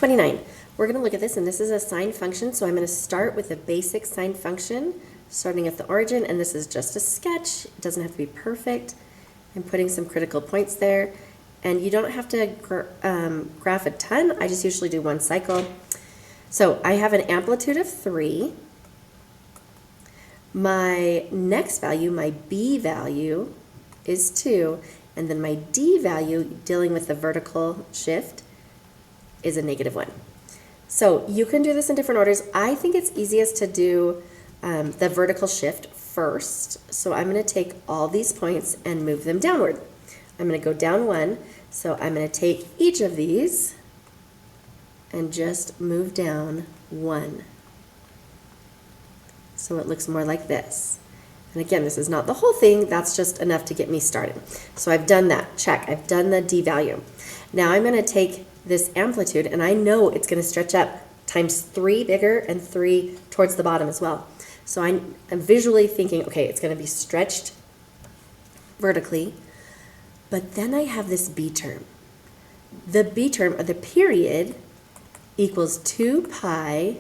29. We're going to look at this, and this is a sine function, so I'm going to start with a basic sine function, starting at the origin, and this is just a sketch. It doesn't have to be perfect. I'm putting some critical points there, and you don't have to graph a ton. I just usually do one cycle. So I have an amplitude of 3. My next value, my b value, is 2, and then my d value, dealing with the vertical shift, is a -1. So you can do this in different orders. I think it's easiest to do the vertical shift first. So I'm going to take all these points and move them downward. I'm going to go down 1. So I'm going to take each of these and just move down 1. So it looks more like this. And again, this is not the whole thing. That's just enough to get me started. So I've done that. Check. I've done the d value. Now I'm going to take this amplitude, and I know it's going to stretch up times 3 bigger and 3 towards the bottom as well. So I'm visually thinking, okay, it's going to be stretched vertically, but then I have this b term. The b term, or the period, equals 2 pi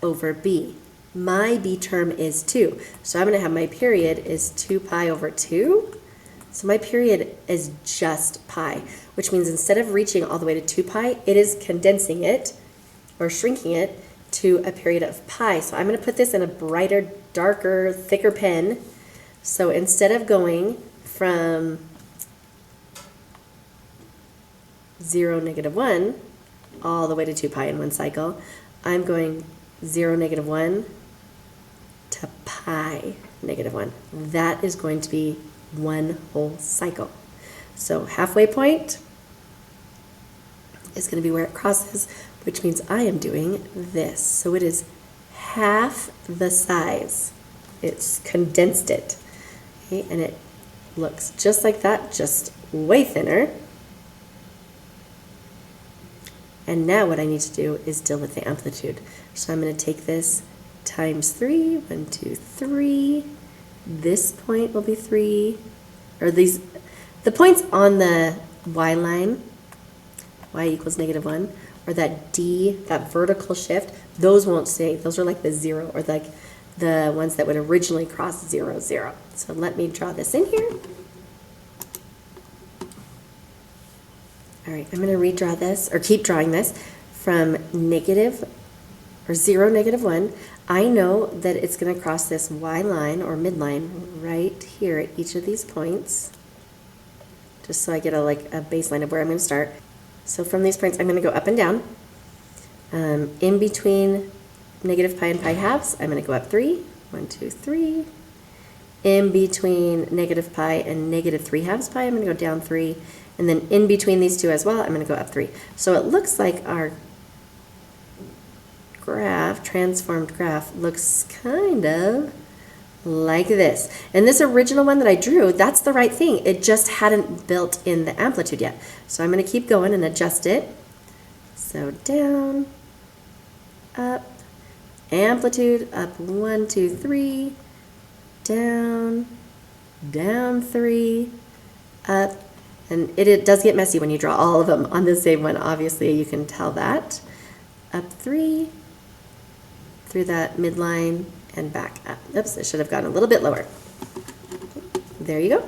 over b. My b term is 2. So I'm going to have my period is 2 pi over 2. So my period is just pi, which means instead of reaching all the way to 2 pi, it is condensing it or shrinking it to a period of pi. So I'm going to put this in a brighter, darker, thicker pen. So instead of going from 0, -1, all the way to 2 pi in one cycle, I'm going 0, -1 to pi -1. That is going to be one whole cycle. So halfway point is going to be where it crosses, which means I am doing this. So it is half the size. It's condensed it. Okay, and it looks just like that, just way thinner. And now what I need to do is deal with the amplitude. So I'm going to take this times 3, 1, 2, 3. This point will be 3, or the points on the y line, y equals -1, or that d, that vertical shift, those won't stay. Those are like the 0, or like the ones that would originally cross 0, 0. So let me draw this in here. All right, I'm going to redraw this, or keep drawing this, from -0, -1. I know that it's going to cross this y line or midline right here at each of these points, just so I get a baseline of where I'm going to start. So from these points, I'm going to go up and down. In between -pi and pi halves, I'm going to go up 3. 1, 2, 3. In between -pi and -3 halves pi, I'm going to go down 3. And then in between these two as well, I'm going to go up 3. So it looks like our graph, transformed graph, looks kind of like this. And this original one that I drew, that's the right thing. It just hadn't built in the amplitude yet. So I'm going to keep going and adjust it. So down, up, amplitude, up 1, 2, 3, down, down 3, up. And it does get messy when you draw all of them on the same one. Obviously, you can tell that. Up 3, through that midline, and back up. Oops, it should have gone a little bit lower. There you go.